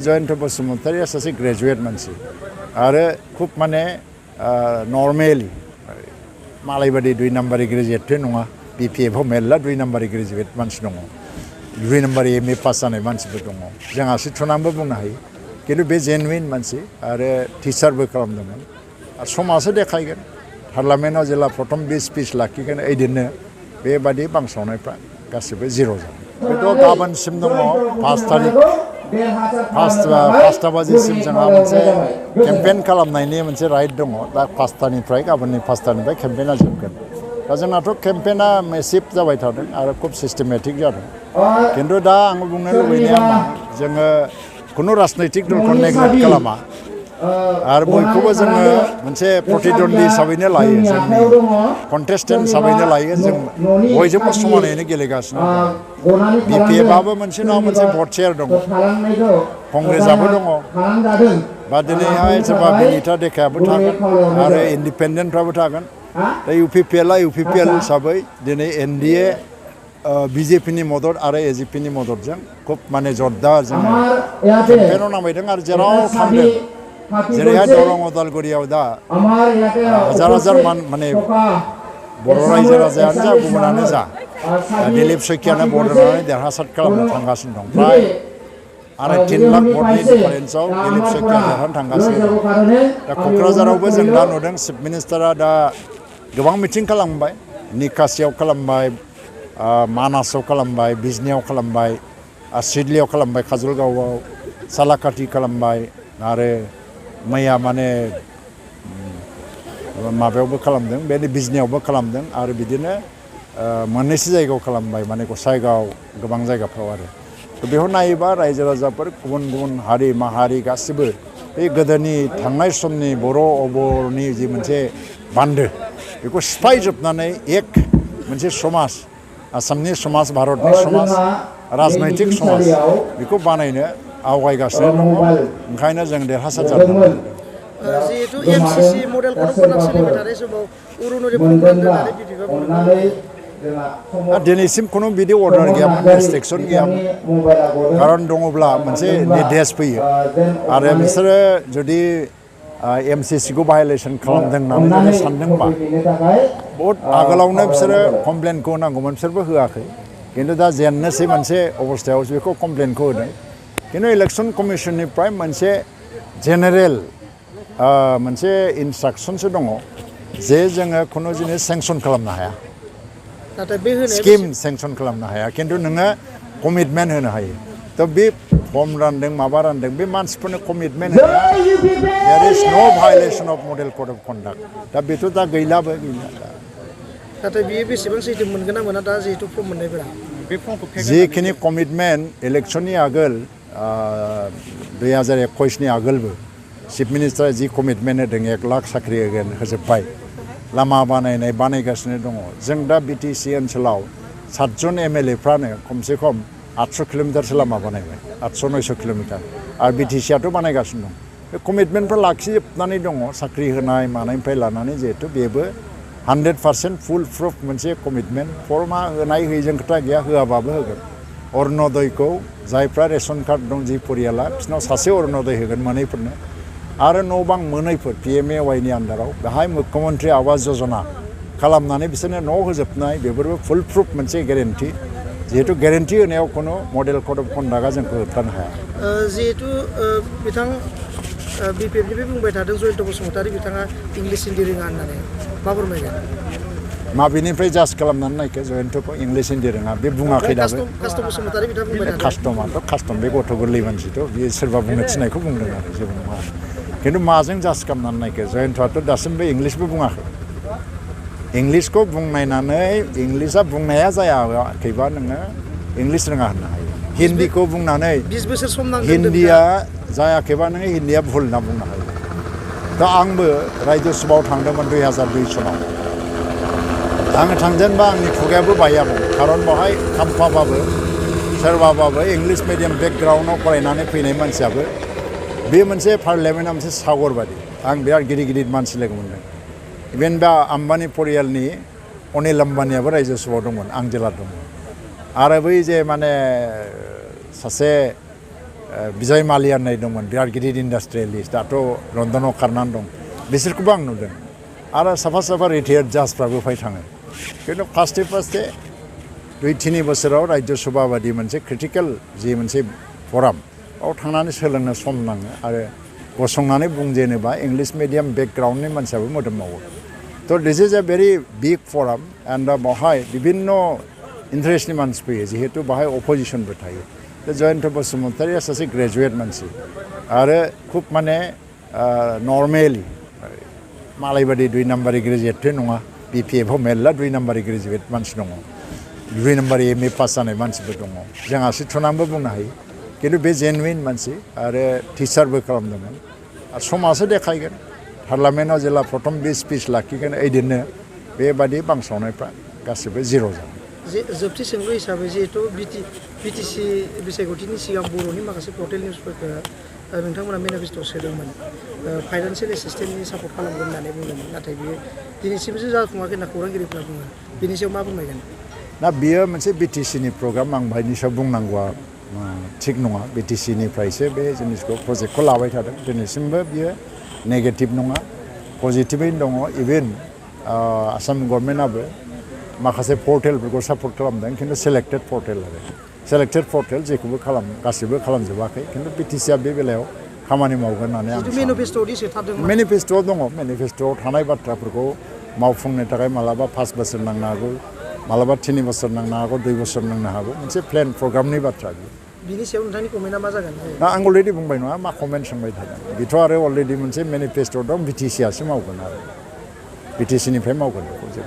जयन्त बसुमतारिया सासे ग्रेजुवेट मानसि आरो खुब माने नर्मेलि मालाय बादि 2 नाम्बारि ग्रेजुवेट नङा BPF आव मेरला 2 नाम्बारि ग्रेजुवेट मानसि दङ 2 नाम्बारि MA पास जानाय मानसिबो दङ जों आसि थुनानैबो बुंनो हायो खिन्थु बे जेनुइन मानसि आरो टिचारबो खालामदोंमोन आरो समासो देखायगोन पार्लामेन्टआव जेला प्रथम बे स्पिच लाखिगोन ओइदिननो बेबादि बांसावनायफ्रा गासिबो जिर' जागोन बेथ' गाबोनसिम दङ 5 तारिख 5टा बाजिसिम जोंहा मोनसे केम्पेइन खालामनायनि मोनसे राइट दङ दा 5टानिफ्राय गाबोननि 5टानिफ्राय केम्पेइना जोबगोन दा जोंनाथ' केम्पेइना मेसिभ जाबाय थादों आरो खुब सिस्टेमेटिक जादों खिन्थु दा आं बुंनो लुबैनाया मा जोङो खुनु राजनैतिक दलखौ नेग्लेक्ट खालामा आरो बयखौबो जोङो मोनसे प्रतिद्वन्दी हिसाबैनो लायो जोंनि कन्टेस्टेन्ट हिसाबैनो लायो जों बयजोंबो समानैनो गेलेगासिनो दं BPF आबो मोनसे नङा मोनसे भट शेयार दङ कंग्रेसआबो दङ बा दिनैहाय सोरबा बिनिता देखायाबो थागोन आरो इन्डिपेन्डेन्टफ्राबो थागोन दा UPPL आ UPPL हिसाबै दिनै NDA BJPनि मदद आरो AGPनि मददजों खुब माने जरदार जोङो केम्पेइनाव नांबायदों आरो जेराव थांदों जेरैहाय दरं उदालगुरियाव दा हाजार माने बर' रायजो राजायानो जा गुबुनानो जा दिलीप सैखियानो भट होनानै देरहासार खालामनो थांगासिनो दं फ्राय 3.5 लाख भटनि डिफारेन्सआव दिलीप सैखिया देरहानो थांगासिनो दं दा क'क्राझारावबो जों दा नुदों चिफ मिनिस्टारा दा गोबां मिटिं खालामबाय निकासियाव खालामबाय मानासाव खालामबाय बिजनियाव खालामबाय सिडलियाव खालामबाय काजलगावआव सालाकाथि खालामबाय आरो मैया माने माबायावबो खालामदों बे बिजनियावबो खालामदों आरो बिदिनो मोननैसो जायगायाव खालामबाय माने गसाइगाव गोबां जायगाफ्राव आरो बेखौ नायोबा रायजो राजाफोर गुबुन गुबुन हारि माहारि गासिबो बे गोदोनि थांनाय समनि बर' अबरनि जि मोनसे बान्दो बेखौ सिफायजोबनानै एक मोनसे समाज आसामनि समाज भारतनि समाज राजनैतिक समाज बेखौ बानायनो आवगायगासिनो दङ ओंखायनो जों देरहासार जादों जिहेतु MCC model code of conduct सोलिबाय थानाय समाव अरुणदय ब्रह्ममोन होननानै BPF बुंदों दिनैसिम खुनु बिदि अर्डार गैयामोन रेस्ट्रिक्सन गैयामोन खारन दङब्ला मोनसे निर्देश फैयो आरो बिसोरो जुदि MCC खौ भायलेसन खालामदों होननानै जुदि सानदोंबा बहुद आगोलावनो बिसोरो कमप्लेनखौ होनांगौमोन बिसोरबो होआखै खिन्थु दा जेननोसै मोनसे अबस्थायाव बेखौ कमप्लेनखौ होदों खिन्थु इलेक्सन कमिसननिफ्राय मोनसे जेनेरेल मोनसे इन्सट्राक्सनसो दङ जे जोङो खुनु जिनिस सेंसन खालामनो हाया स्किम सेंसन खालामनो हाया खिन्थु नोङो कमिटमेन्ट होनो हायो थ' बे फर्म रानदों माबा रानदों बे मानसिफोरनो कमिटमेन्ट होनाया there is no violation of model code of conduct दा बेथ' दा गैलाबो गैला नाथाय बियो बेसेबां सैथो मोनगोन ना मोना दा जिहेतु फर्म मोननायफोरा जिखिनि कमिटमेन्ट इलेक्सननि आगोल 2021नि आगोलबो चिफ मिनिस्टारा जि कमिटमेन्ट होदों 1 लाख साख्रि होगोन होजोब्बाय लामा बानायगासिनो दङ जों दा BTC ओनसोलाव 7 जन MLA फ्रानो खमसे खम 800 किल'मिटारसो लामा बानायबाय 800-900 किल'मिटार आरो BTC आथ' बानायगासिनो दं बे कमिटमेन्टफ्रा लाखिजोबनानै दङ साख्रि होनाय मानायनिफ्राय लानानै जिहेतु बेबो 100% फुल प्रुफ मोनसे कमिटमेन्ट फर्मा होनाय होयैजों खोथा गैया होआबाबो होगोन अरुणदयखौ जायफ्रा रेशन कार्ड दं जि परियाला बिसोरनाव सासे अरुणदय होगोन मोनैफोरनो आरो न' बां मोनैफोर PMAY नि आन्दाराव बेहाय मुख्यमन्त्रि आवास योजना खालामनानै बिसोरनो न' होजोबनाय बेफोरबो फुल प्रुफ मोनसे गेरेन्टि जिहेतु गेरेन्टि होनायाव खुनु मडेल कड अफ कन्डाक्टआ जोंखौ होबथानो हाया जिहेतु बिथां BPFनिफ्राय बुंबाय थादों जयन्त बसुमतारि बिथाङा इंलिस हिन्दी रोङा होननानै मा फोरमायगोन माबेनिफ्राय जाज खालामनानै नायखो जयन्तखौ इंलिस हिन्दी रोङा बे बुङाखै दाबो कास्टम बे गथ' गोरलै मानसिथ' बियो सोरबा बुंनो थिननायखौ बुंदों आरो जेबो नङा खिन्थु माजों जाज खालामनानै नायखो जयन्तआथ' दासिमबो इंलिसबो बुङाखै इंलिसखौ बुंनायनानै इंलिसआ बुंनाया जायाखैबा नोङो इंलिस रोङा होननो हायो हिन्दीखौ बुंनानै 20 बोसोर सम नांगोन हिन्दीया जायाखैबा नोङो हिन्दीया भुल होनना बुंनो हायो दा आंबो रायजो सभायाव थांदोंमोन 2002 सनाव आङो थांजेनबा आंनि खुगायाबो बायामोन खारन बेवहाय खाम्फाबाबो सोरबाबाबो इंलिस मिडियाम बेकग्राउन्डआव फरायनानै फैनाय मानसियाबो बे मोनसे पार्लियामेन्टआ मोनसे सागर बादि आं बिराद गिदिर गिदिर मानसि लोगो मोनदों इभेन दा आम्बानी परियालनि अनिल आम्बानीयाबो रायजो सभायाव दंमोन आं जेला दंमोन आरो बै जे माने सासे बिजय मालिया होननाय दंमोन बिराद गिदिर इन्डास्ट्रियेलिस्ट दाथ' लन्दनाव खारनानै दं बिसोरखौबो आं नुदों आरो साफा साफा रिटायार्ड जाजफ्राबो फै थाङो खिन्थु फार्स्टे 2-3 बोसोराव राज्य सभा बादि मोनसे क्रिटिकेल जि मोनसे फराम बाव थांनानै सोलोंनो सम नाङो आरो गसंनानै बुंजेनोबा इंलिश मिडियाम बेकग्राउन्डनि मानसियाबो मोदोम मावो थ' this is a very big forum and बावहाय बिभिन्न इन्टारेस्टनि मानसि फैयो जिहेतु बाहाय अपोजिसनबो थायो जयन्त बसुमतारिया सासे ग्रेजुवेट मानसि आरो खुब माने नर्मेलि मालाय बादि 2 नाम्बारि ग्रेजुवेट नङा BPF आव मेरला 2 नाम्बारि ग्रेजुवेट मानसि दङ 2 नाम्बारि MA पास जानाय मानसिबो दङ जोंहा सिथ'नानैबो बुंनो हायो खिन्थु बे जेनुइन मानसि आरो टिचारबो खालामदोंमोन आरो समाजो देखायगोन पार्लामेन्टआव जेला प्रथम बे स्पिच लाखिगोन ओइदिननो बेबादि बांसावनायफ्रा गासिबो जिर' जागोन जोबथि सोंलु हिसाबै जिहेतु बिटिसि बिसायख'थिनि सिगां बर'नि माखासे पर्टेल निउसफोरखौ नोंथांमोना मेनिफेस्ट'आव सोदोंमोन फाइनान्सियेल एसिस्टेन्टनि सापर्ट खालामगोन होननानै बुंदोंमोन नाथाय बियो दिनैसिमसो जाफुङाखै होनना खौरांगिरिफ्रा बुङो बिनि सायाव मा बुंनायगोन दा बियो मोनसे बिटिसिनि प्रग्राम आं बाहायनि सायाव बुंनांगौआ थिग नङा बिटिसिनिफ्रायसो बे जिनिसखौ प्रजेक्टखौ लाबाय थादों दिनैसिमबो बियो नेगेटिभ नङा पजिटिभैनो दङ इभेन आसाम गभर्नमेन्टआबो माखासे पर्टेलफोरखौ सापर्ट खालामदों खिन्थु सेलेक्टेड पर्टेल आरो सेलेक्टेड पर्टेल जेखौबो गासिबो खालामजोबाखै खिन्थु बिटिसिआ बे बेलायाव खामानि मावगोन होननानै आं मेनिफेस्ट'आव दङ मेनिफेस्ट'आव थानाय बाथ्राफोरखौ मावफुंनो थाखाय मालाबा 5 बोसोर नांनो हागौ मालाबा 3 बोसोर नांनो हागौ 2 बोसोर नांनो हागौ मोनसे प्लेन प्रग्रामनि बाथ्रा बिनि सायाव नोंथांनि कमेन्टआ मा जागोन आं अलरेडि बुंबाय नङा मा कमेन्ट सोंबाय थादों बेथ' आरो अलरेडि मोनसे मेनिफेस्ट' दं बिटिसिआसो मावगोन आरो बिटिसिनिफ्राय मावगोन बेखौ जों